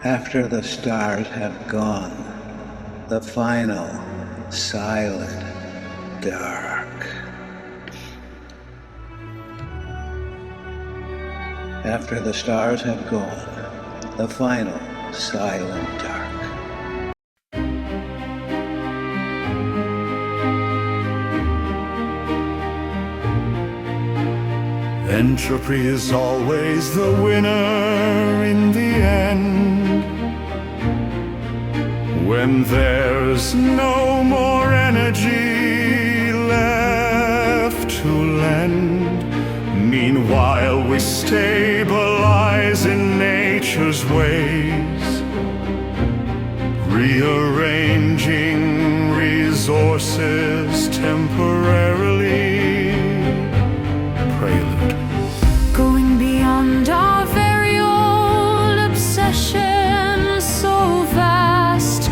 After the stars have gone, the final, silent, dark. After the stars have gone, the final, silent, dark. Entropy is always the winner in the end. When there's no more energy left to lend, meanwhile we stabilize in nature's ways, rearranging resources temporarily. Prelude. Going beyond our very old obsession, so vast,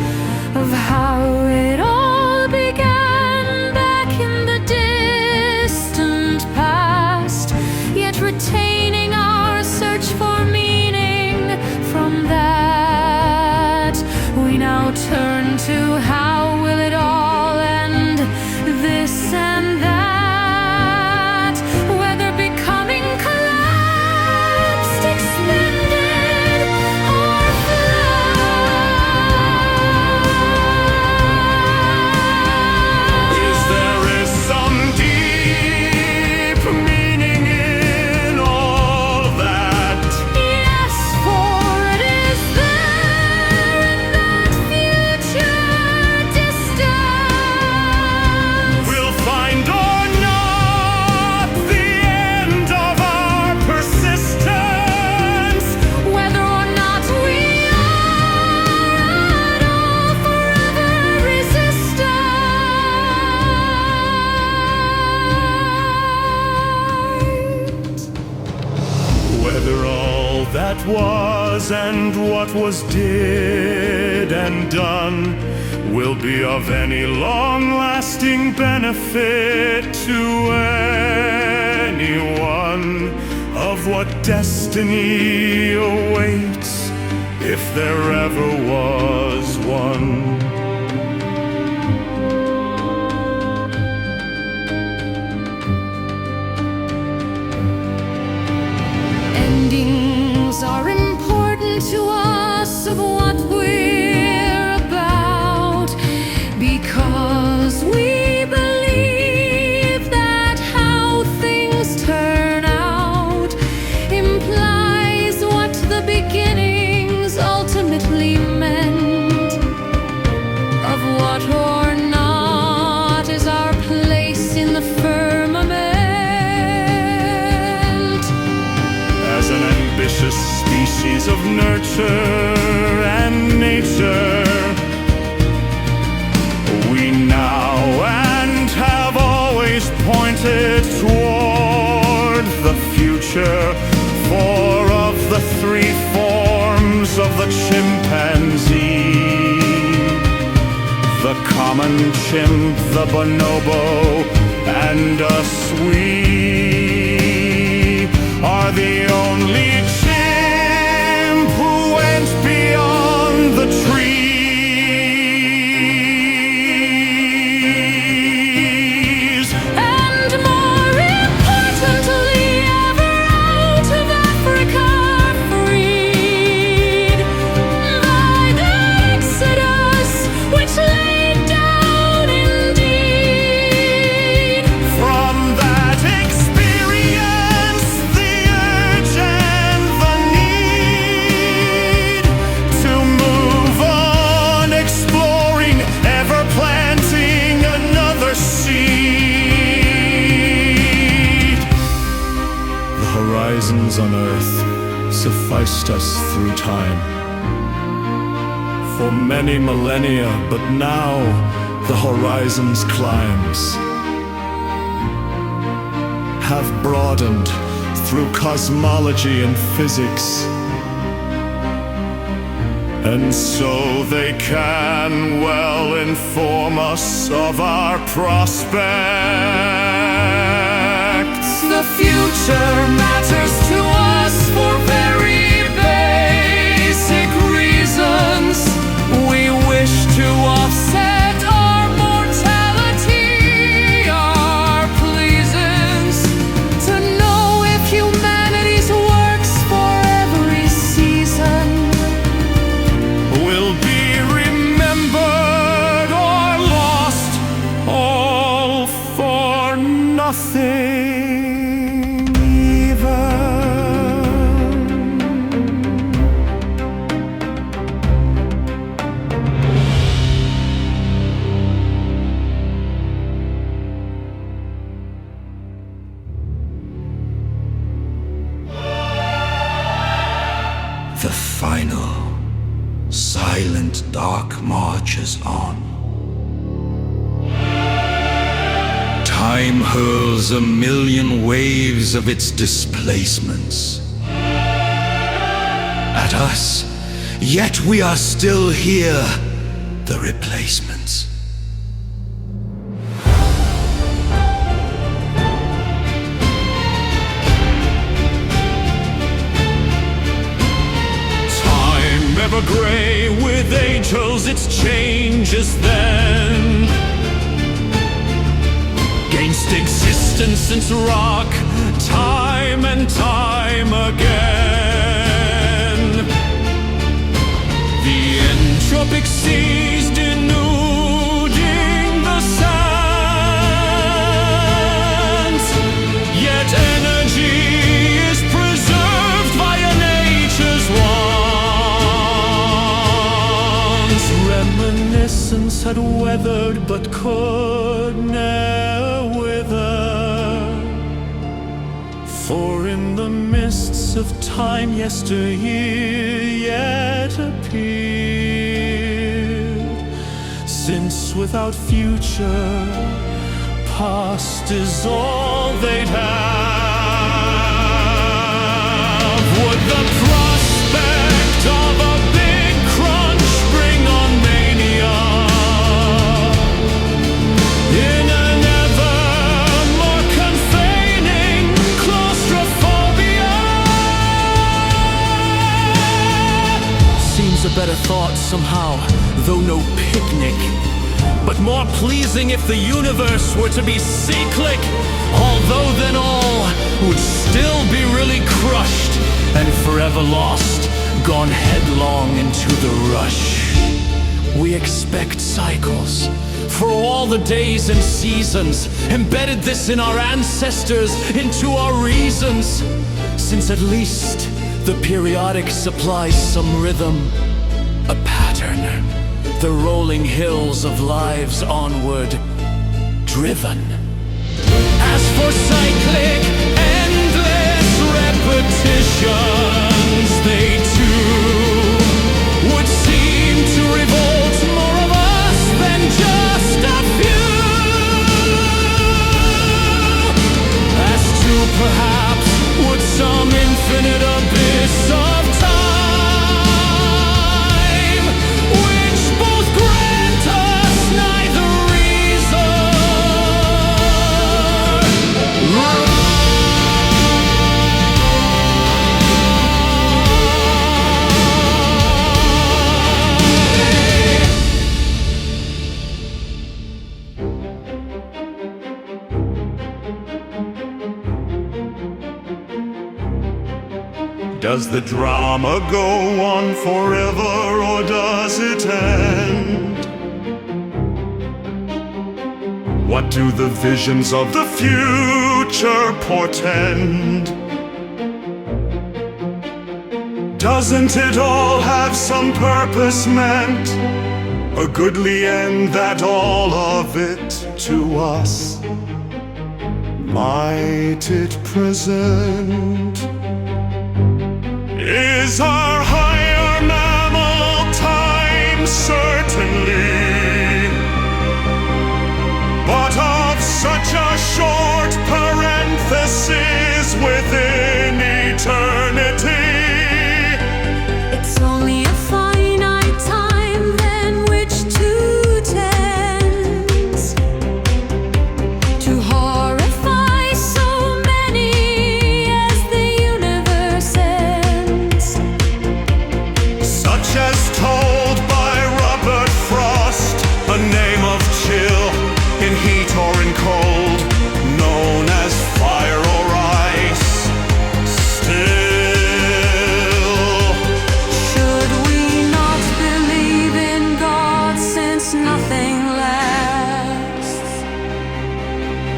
of how it all began back in the distant past, yet retaining our search for meaning. From that, we now turn to how will it all end, this and that. Whether all that was and what was did and done will be of any long-lasting benefit to anyone, of what destiny awaits, if there ever was one. Endings are important to us of what we're about, because we believe that how things turn out implies what the beginnings ultimately meant. Of what or not is our place in the firmament. Ambitious species of nurture and nature, we now and have always pointed toward the future. For of the three forms of the chimpanzee, the common chimp, the bonobo, and us, we are the only chimp who went beyond the trees. And more importantly, ever out of Africa freed by the Exodus, which laid down indeed. From that experience, the urge and the need to move on, exploring, ever planting another seed. The horizons on earth sufficed us through time for many millennia, but now the horizons' climbs have broadened through cosmology and physics, and so they can well inform us of our prospects. The future matters to us for very basic reasons. We wish to offset our mortality, our pleasance, to know if humanity's works for every season Will be remembered or lost, all for nothing even. The final, silent, dark marches on. Time hurls a million waves of its displacements at us, yet we are still here, the replacements. Time ever gray with angels, its changes then. Gainst existence since rock, time and time again. The entropic seas denuding the sands, yet energy is preserved via nature's wands. Reminiscence had weathered but could ne'er wither, for in the mists of time yesteryear yet appeared. Since without future, past is all they'd have. Would the prospect of a big crunch bring on mania in an ever more confining claustrophobia? Seems a better thought somehow, though no picnic, but more pleasing if the universe were to be cyclic. Although then all would still be really crushed and forever lost, gone headlong into the rush. We expect cycles for all the days and seasons, embedded this in our ancestors, into our reasons, since at least the periodic supplies some rhythm, a pattern, the rolling hills of lives onward driven. As for cyclic, endless repetitions, they too would seem to revolt more of us than just a few. As to perhaps would some infinite abyss of time, which both grant us neither reason. Does the drama go on forever, or does it end? What do the visions of the future portend? Doesn't it all have some purpose meant? A goodly end that all of it to us might it present? Is our higher mammal time certainly, but of such a short parenthesis within eternity? It's only a finite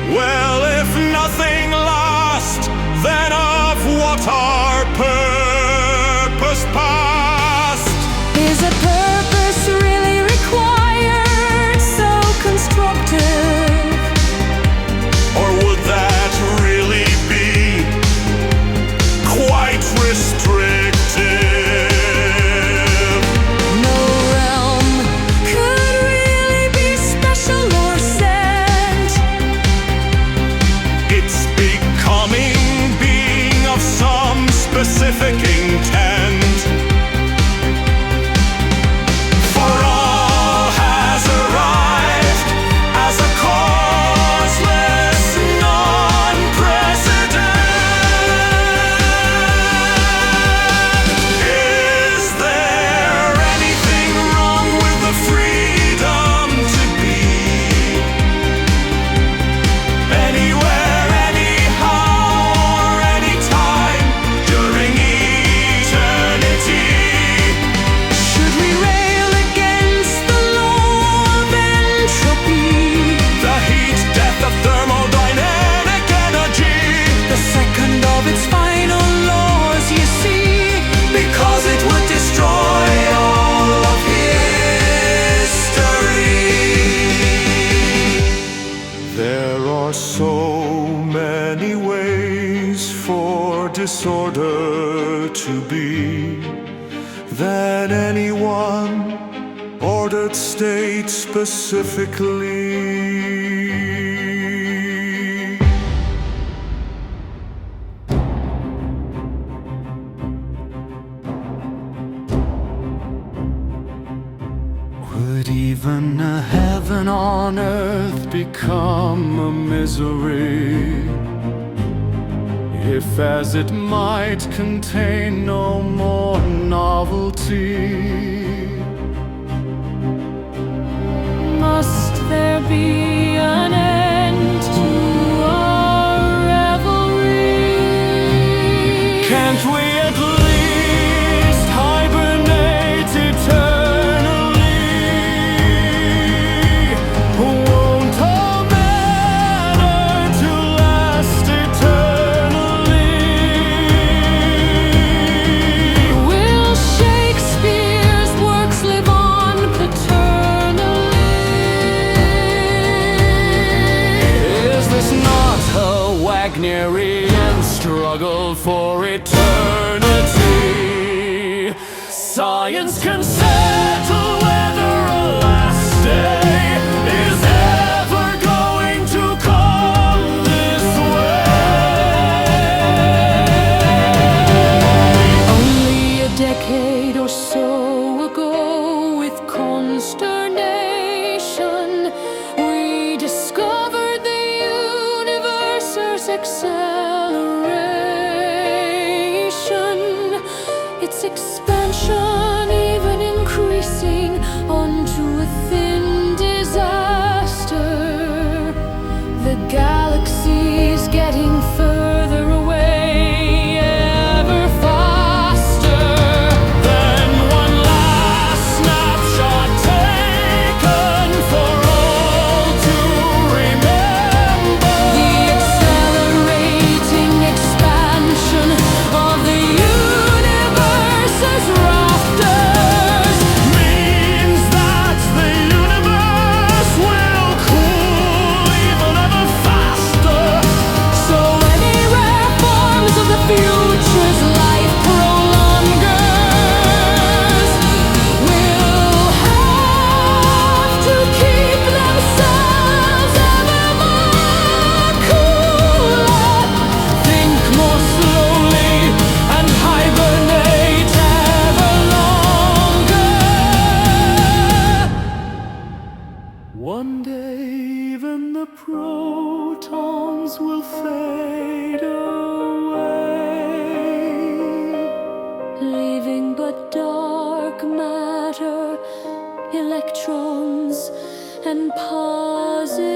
Well, if nothing last, then of what our purpose past? Is a purpose really required, so constructive? Or would that really be quite restrictive? No realm could really be special or sent. It's becoming being of some specific intent. For all has arrived as a causeless non-precedent. Is there anything wrong with the freedom to be anywhere, anyhow, or anytime during eternity? Should we rail against the law of entropy? The heat death of thermodynamic energy, The second of its final laws, you see. because it would destroy all of history. There are so many ways for disorder to be than anyone ordered state specifically. Would even a heaven on earth become a misery if, as it might, contain no more novelty? Must there be an end to our revelry? Can't we at least hibernate eternally? Won't all matter to last eternally? Will Shakespeare's works live on paternally? Is this not a Wagnerian struggle for eternity? Science can settle whether a last day is ever going to come this way. Only a decade or so ago, with consternation, we discovered the universe's acceleration, its expansion even increasing onto a thin disaster. The galaxies getting further away ever faster. Then one last snapshot taken for all to remember. The accelerating expansion of the universe's rafters Means that the universe will cool even ever faster. So any rare forms of the future's life prolongers will have to keep themselves ever more cooler, think more slowly, and hibernate ever longer. One day even the protons will fade away, Leaving but dark matter, electrons and positrons.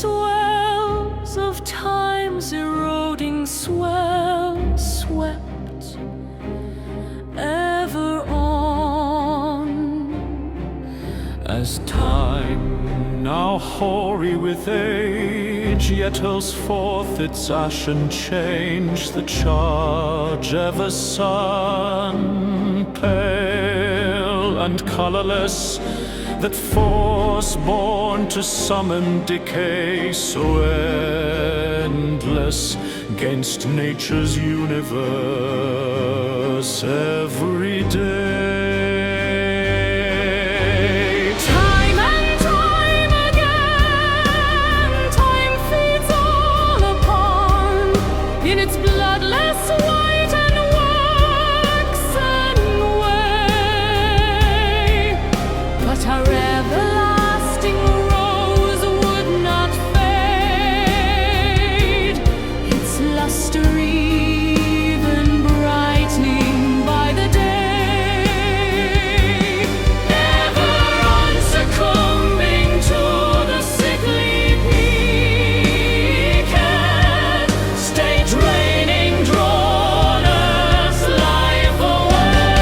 swells of time's eroding swell swept ever on. As time, now hoary with age, yet hurls forth its ashen change, the charge ever sun, pale and colorless, that force born to summon decay so endless, 'gainst nature's universe every day. Time and time again, time feeds all upon in its bloodless white and waxen way. But our everlasting rose would not fade, its luster even brightening by the day. Ever on succumbing to the sickly peak and state draining drawn Earth's life away.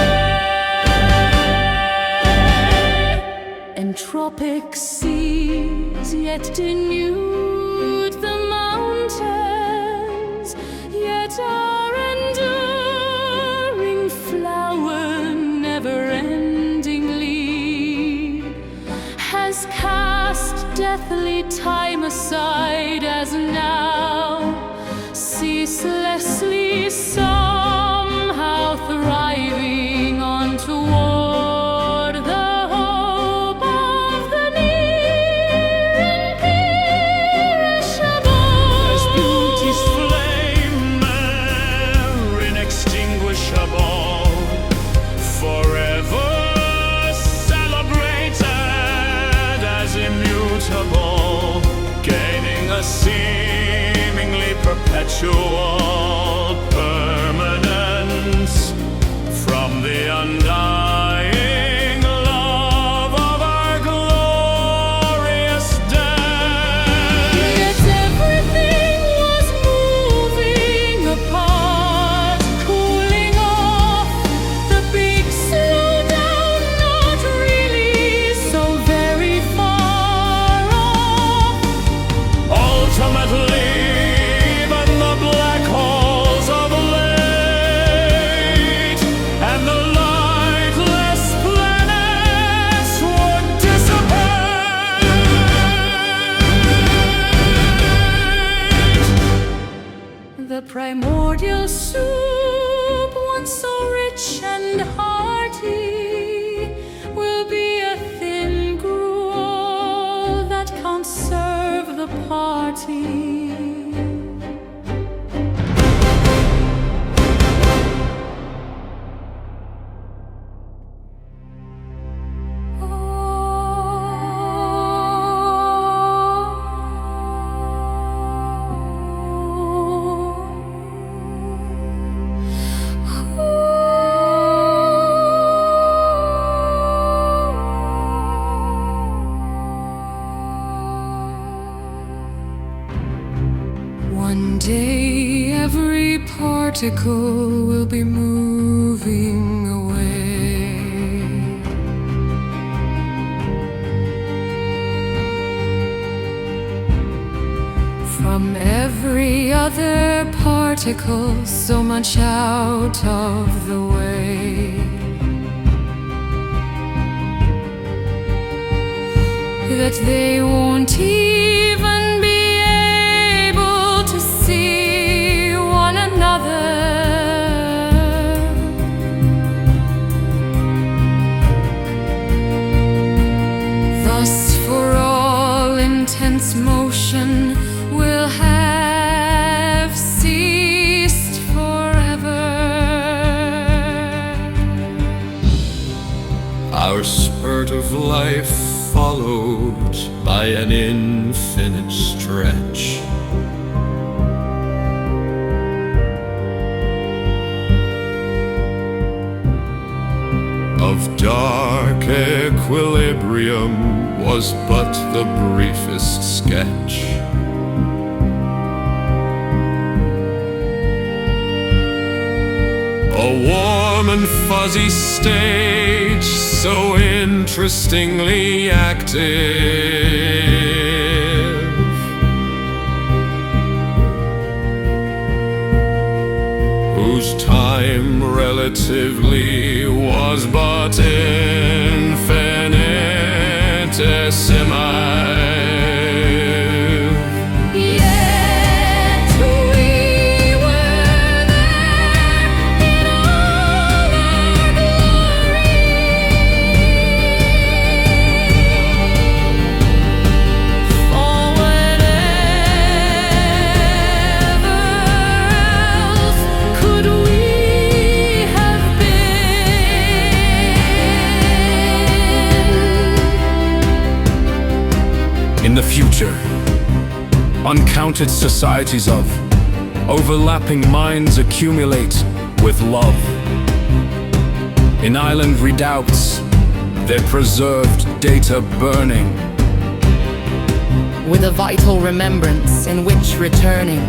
Entropic seas yet denude the mountains, yet our enduring flower never-endingly has cast deathly time aside, as now ceaselessly somehow thriving on toward the hope of the near imperishable. As beauty's flame, e'er inextinguishable, forever celebrated as immutable, gaining a seemingly perpetual permanence from the undying love of our glorious dead. Yet everything was moving apart, cooling off. The big slowdown, not really so very far off. Ultimately, even the black holes of late and the lightless planets would dissipate. The primordial soup, once so rich and hearty, will be a thin gruel that can't serve the party. One day every particle will be moving away. From every other particle, so much out of the way. That they won't even be able to see one another. Thus, for all intense motion will have ceased forever. Our spurt of life followed by an infinite stretch. Of dark equilibrium was but the briefest sketch. and fuzzy stage, so interestingly active, whose time relatively was but infinitesimal. Yet we were there in all our glory. For whatever else could we have been? In the future, uncounted societies of overlapping minds accumulate with love. In island redoubts, their preserved data burning, with a vital remembrance in which returning.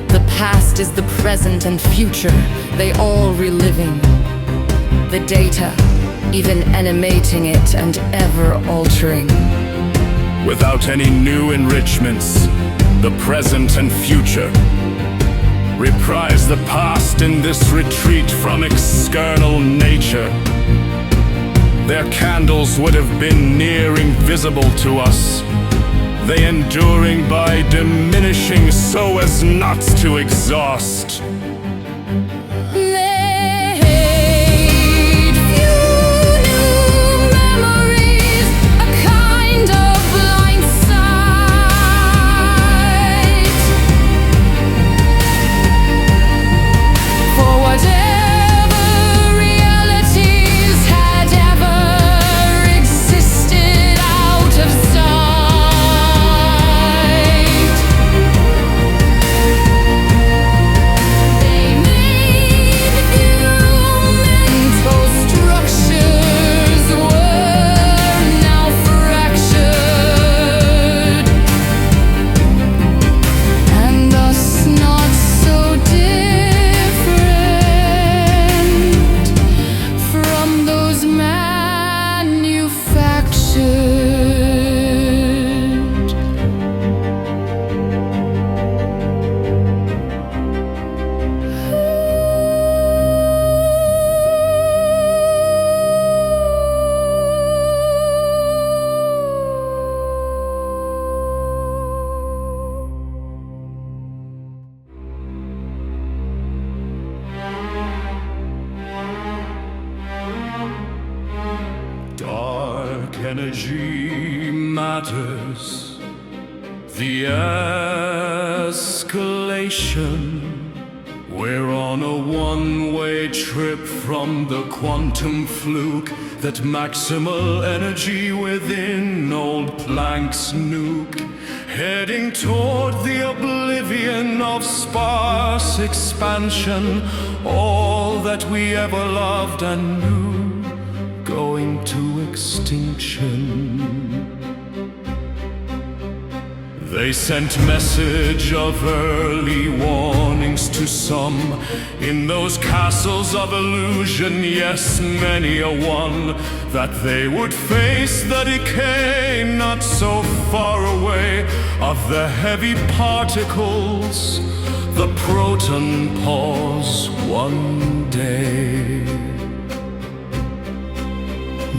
The past is the present and future, they all reliving. The data, even animating it and ever altering. without any new enrichments. The present and future reprise the past in this retreat from external nature. Their candles would have been near invisible to us, they enduring by diminishing so as not to exhaust. Dark energy matters, the escalation. We're on a one-way trip from the quantum fluke, that maximal energy within old Planck's nuke, heading toward the oblivion of sparse expansion, all that we ever loved and knew going to extinction. They sent message of early warnings to some in those castles of illusion, yes, many a one, that they would face the decay not so far away of the heavy particles, the proton pause one day.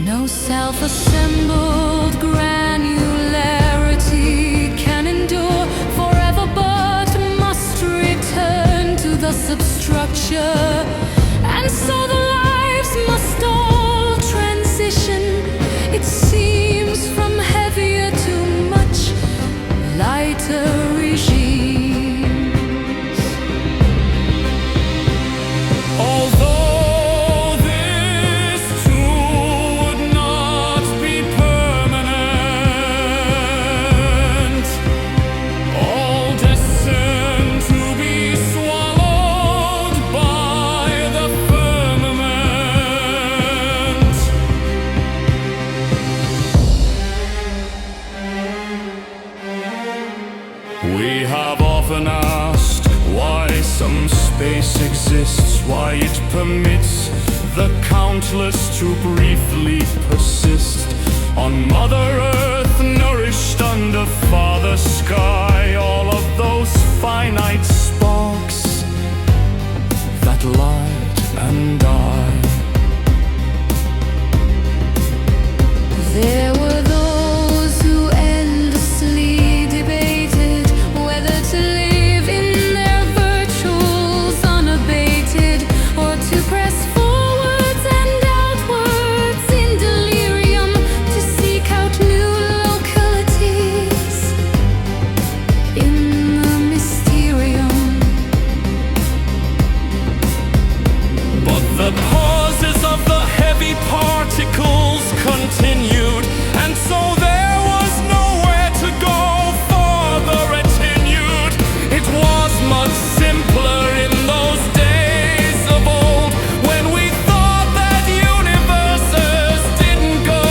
No self-assembled granularity can endure forever, but must return to the substructure. And so the lives must all transition, it seems, from heavier to much lighter regimes. Although we have often asked why some space exists, why it permits the countless to briefly persist on Mother Earth, nourished under Father Sky. All of those finite sparks that light and die. There were those who endlessly debated whether to live in their virtuals unabated, or to press forwards and outwards in delirium to seek out new localities in the mysterium. But the pauses of the heavy particles continued, and so there was nowhere to go farther attenued. It was much simpler in those days of old, when we thought that universes didn't go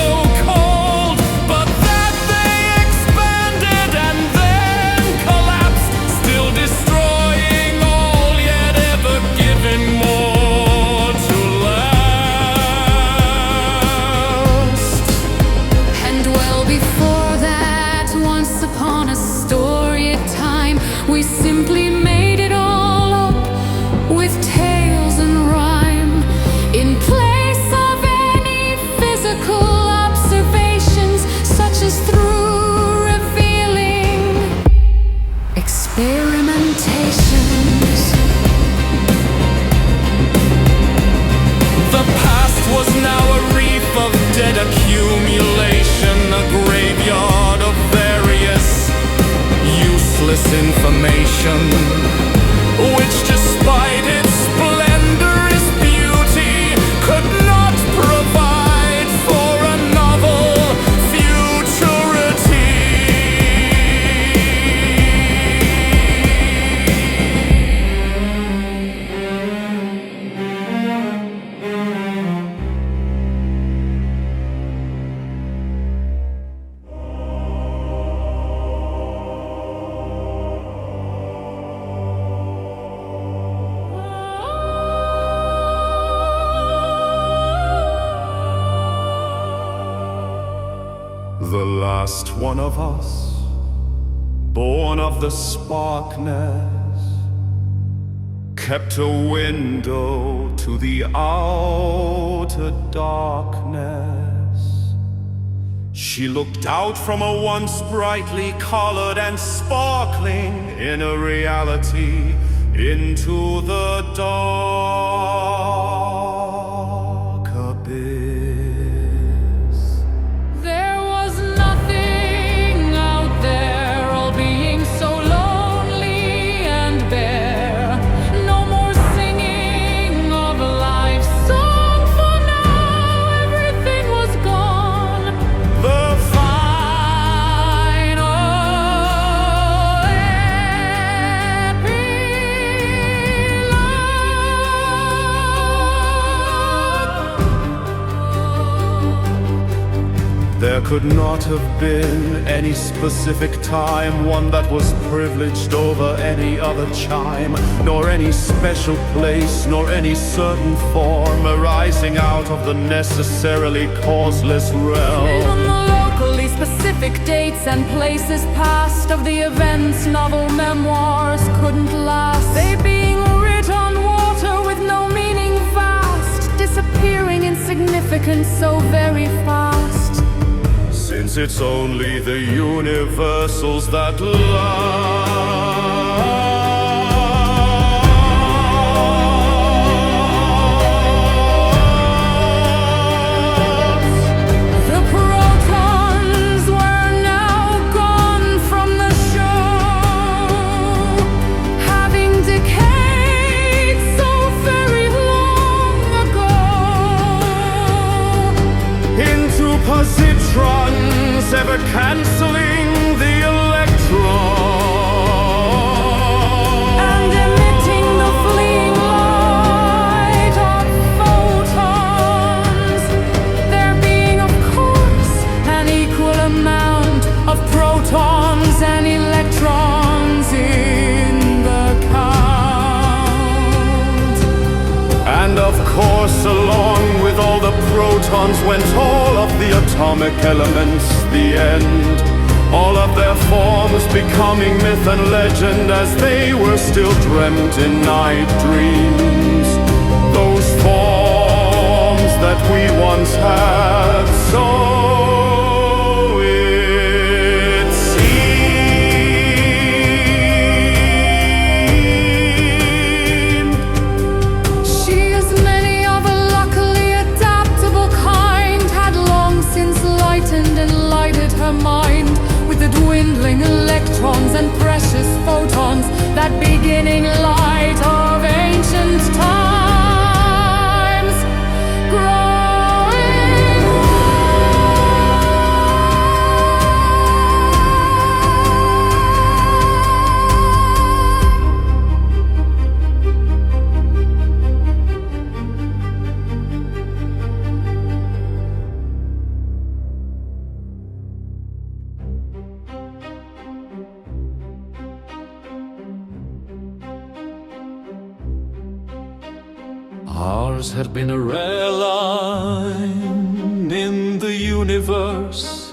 cold, but that they expanded and then collapsed, still destroying all, yet ever giving more to last. And well before that, once upon a storied time, we simply made it all up with tales and rhyme, in place of any physical observations, such as through revealing experimentations. The past was now a reef of dead accumulation, a graveyard of various useless information, which despite its splendorous beauty could not provide for a novel futurity. The last one of us, born of the sparkness, kept a window to the outer darkness. She looked out from a once brightly colored and sparkling inner reality into the dark abyss. There was nothing out there, all being so lonely and bare. No more singing of life's song, for now everything was gone. The Final epilogue. There could not have been any specific time, one that was privileged over any other chime, nor any special place, nor any certain form arising out of the necessarily causeless realm. Even the locally specific dates and places past of the events novel memoirs couldn't last. They being writ on water with no meaning vast, disappearing insignificant so very fast. Since it's only the universals that last. The protons were now gone from the show, having decayed so very long ago into positrons, ever canceling the electrons. photons went all of the atomic elements, the end. All of their forms becoming myth and legend as they were still dreamt in night dreams. Those forms that we once had, so it seemed. She, as many of a luckily adaptable kind, had long since lightened and lighted her mind with the dwindling electrons and precious photons, that beginning light of ancient times, growing Ours had been a rare line in the universe,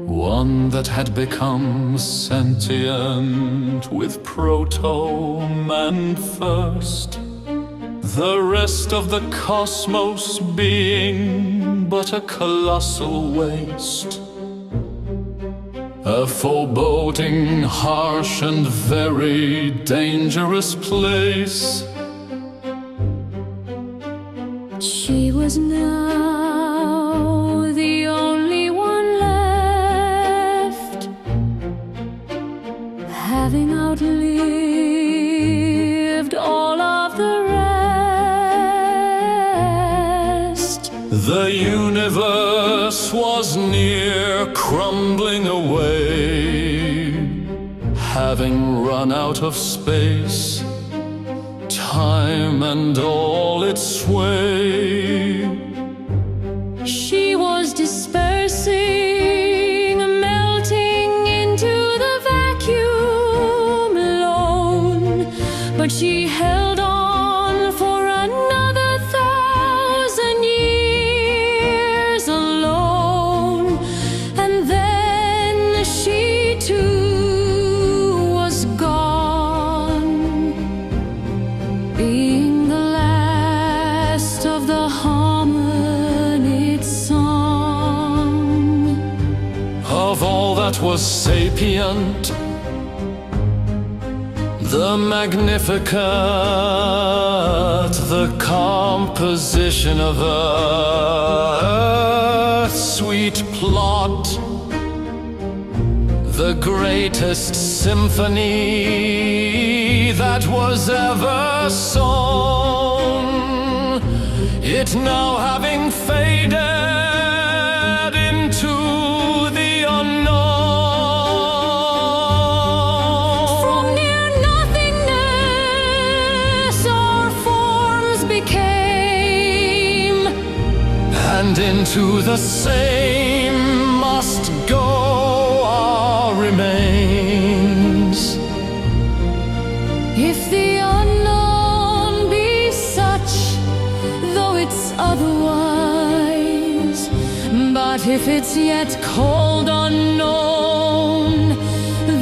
one that had become sentient with Proto-Man first, the rest of the cosmos being but a colossal waste. A foreboding, harsh and very dangerous place. She was now the only one left, having outlived all of the rest. The universe was near crumbling away, having run out of space, time and all its sway. She was dispersing, melting into the vacuum alone, but she held on for another 1,000 years alone, and then she too was gone, being the last of the hominid song. Of all that was sapient, the Magnificat, the composition of Earth's sweet plot, the greatest symphony that was ever sung, it now having faded into the unknown. From near nothingness our forms became, And into the same must go our remains. if the unknown be such, though it's otherwise. But if it's yet cold unknown,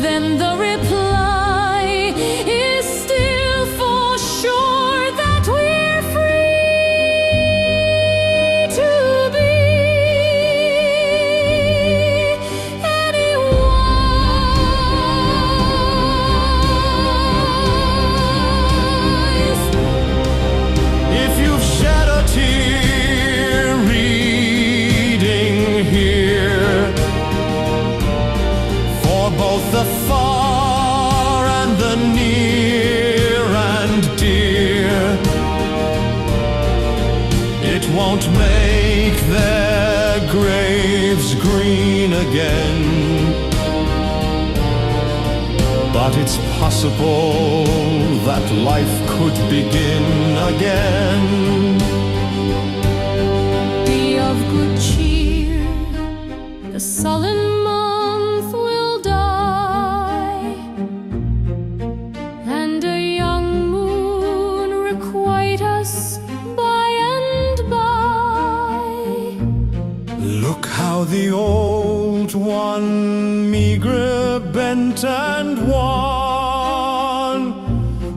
then the reply is still for sure that we're free to be anywise. If you've shed a tear reading here, for both the far and the near and dear, it won't make their graves green again, but it's possible that life could begin again. Be of good cheer, the sullen month will die, and a young moon requite us by and distant and wan,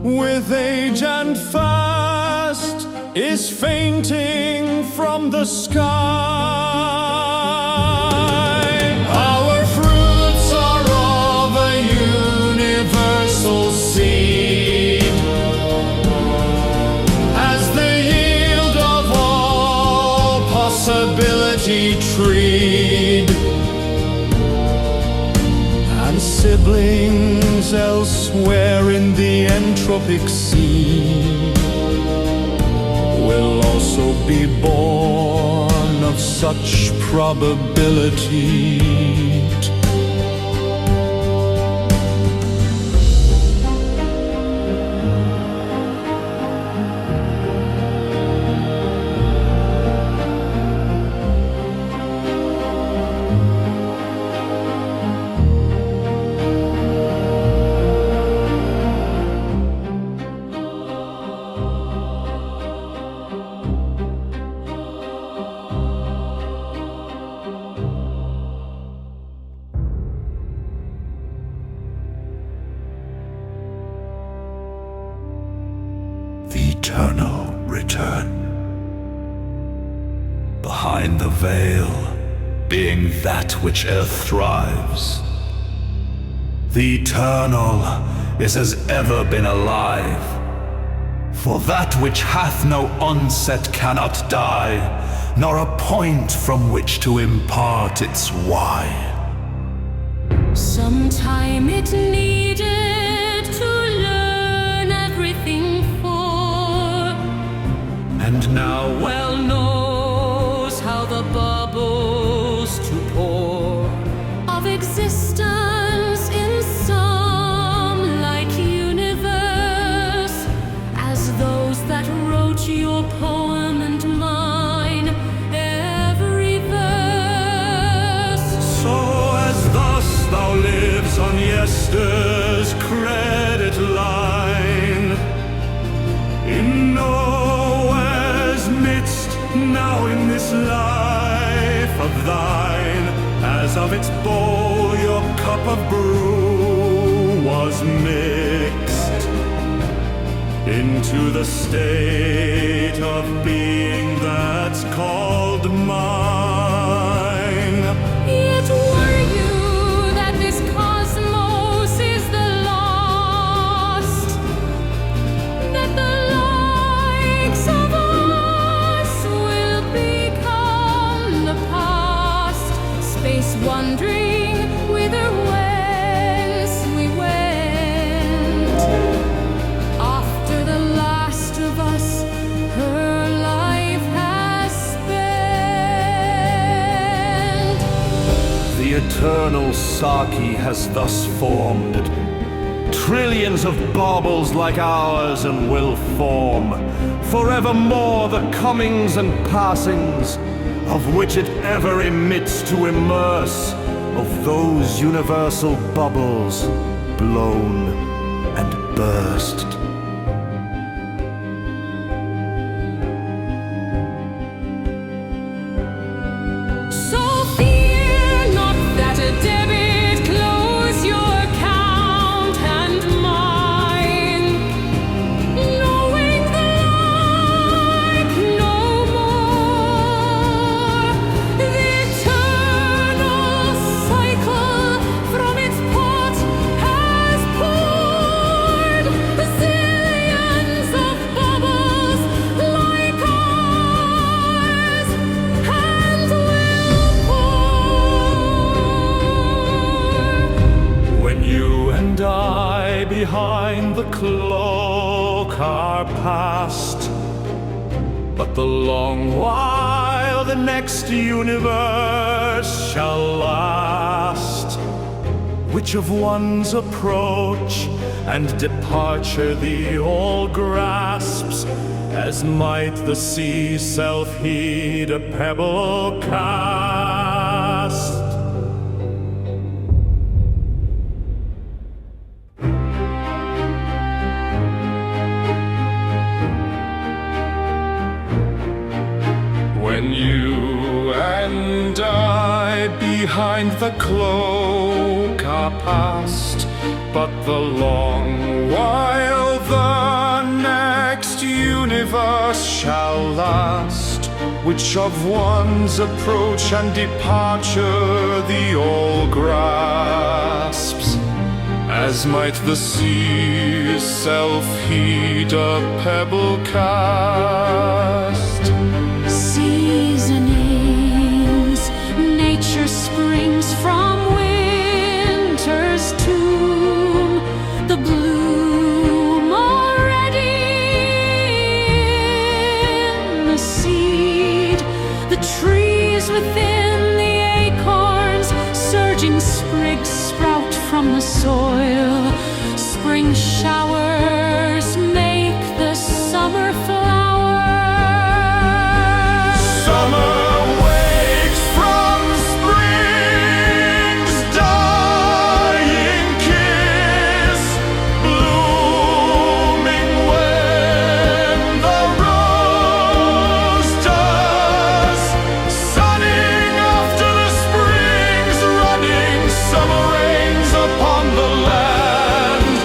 with age and fast, is fainting from the sky. Our fruits are of a universal seed, as the yield of all possibility treed, and siblings elsewhere in the entropic sea will also be born of such probability. The eternal return. Behind the veil, being that which earth thrives, the eternal is as ever been alive. For that which hath no onset cannot die, nor a point from which to impart its why. Sometime it needed to learn everything for, And now well knows how the bubbles to pour of existence in some like universe, as those that wrote your poem and mine, every verse. So as thus thou lives on yester's credit line, in nowhere's midst, now in this life of thine, as of its bowl your cup of brew was mixed into the state of being that's called mine. Yet were you that this cosmos is the lost, that the likes of us will become the past, space wandering whither whence we went, after the last of us her life has spent. The eternal Saki has thus formed trillions of baubles like ours, and will form forevermore the comings and passings of which it ever emits to immerse, of those universal bubbles blown and burst. So fear not that a debit close your account and mine, knowing the like no more. The eternal cycle from its pot has poured zillions of bubbles like ours, and will pour. When you and I behind the cloak are past, but the long while the next universe shall last, which of one's approach and departure thee all grasps, as might the sea self-heed a pebble cast. When you and I behind the cloak are past, but the long while the next universe shall last, which of one's approach and departure the all grasps, as might the sea's self-heat a pebble cast. Seasonings, nature springs from winter's tomb, the bloom already in the seed, the trees within the acorns, surging sprigs sprout from the soil, spring showers make the summer flower. Summer wakes from spring's dying kiss, blooming when the rose does, sunning after the spring's running, summer rains upon the land,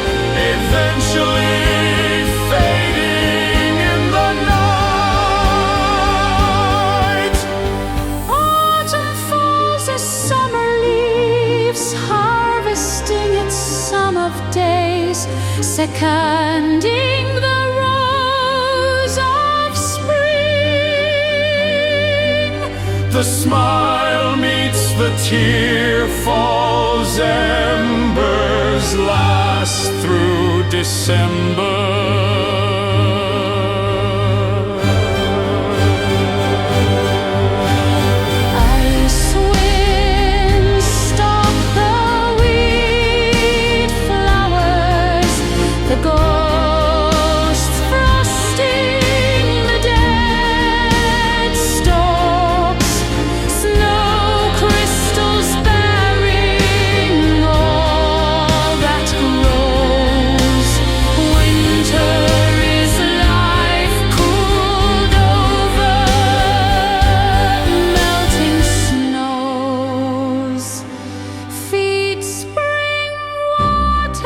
eventually fading in the night. Autumn falls as summer leaves, harvesting its sum of days, seconding the rose of spring. The smile meets the tear, falls, embers last through December. Ice winds stalk the wheat flowers, the ghosts frosting the dead stalks, snow crystals bearing all that grows. Winter is life cooled over melting snows. Feed spring waters.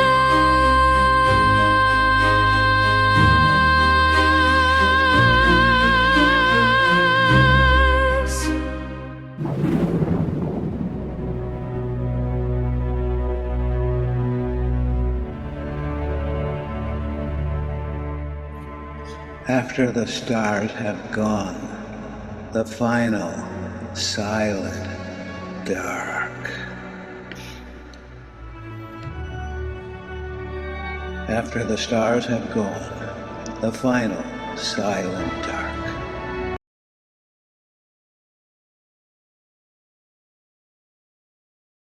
After the stars have gone, the final, silent, dark. After the stars have gone, the final, silent, dark.